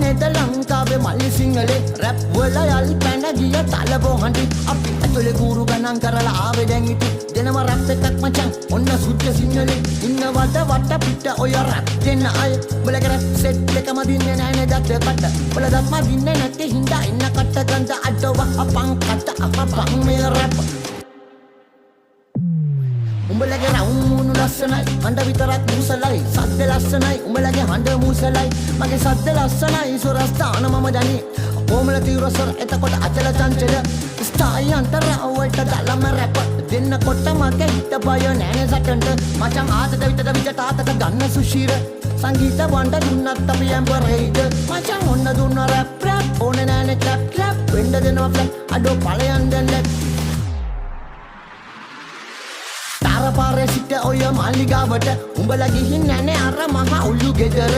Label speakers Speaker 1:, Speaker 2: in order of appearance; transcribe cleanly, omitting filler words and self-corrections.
Speaker 1: නේද ලංකාවේ මල්ලි සිංහලේ රැප් වල යල් පැන ගිය තලබෝ හඬි අපි ඇතුලේ ගුරු ගණන් කරලා ආවේ දැන් ඉති දෙනම රැප් එකක් මචං ඔන්න සුද්ධ සිංහලේ ඉන්නවට වට පිට ඔය රැප් දෙන්න අය උඹලගේ රැප් සෙට් එකම දින්නේ නැහැ නේද කට උඹලා දත්ම දින්නේ නැත්තේ හින්දා ඉන්න කට ගඳ අඩව අපං කට අපපං මේ රැප් උඹලගේ රවුමුණු ලස්සනයි හඬ විතරක් මුසලයි සද්ද ලස්සනයි උඹලගේ හඬ මුසලයි මගේ සද්ද ලස්සනයි සොරස්ථාන මම දනි කොමල තිරසර එතකොට අචල චංචල ස්ටායි අන්තර අවල්ට දලම රැප දෙන්නකොට මගේ හිත බය නෑනේ සටන්ට මචං ආතද විතද විජ තාතක ගන්න සුශීර සංගීත වණ්ඩ දුන්නත් අපි ඇම්බරේද මචං ඔන්න දුන්න රැප් රැප් ඕනේ නෑනේ ක්ලැප් ක්ලැප් වෙන්න දෙනවා ෆ්ලැප් අඩෝ ඵලයන් දැන් ලැප් පාරේ සිට ඔය මාලිගාවට උඹලා ගිහින් නැනේ අර මහ උළු ගෙදර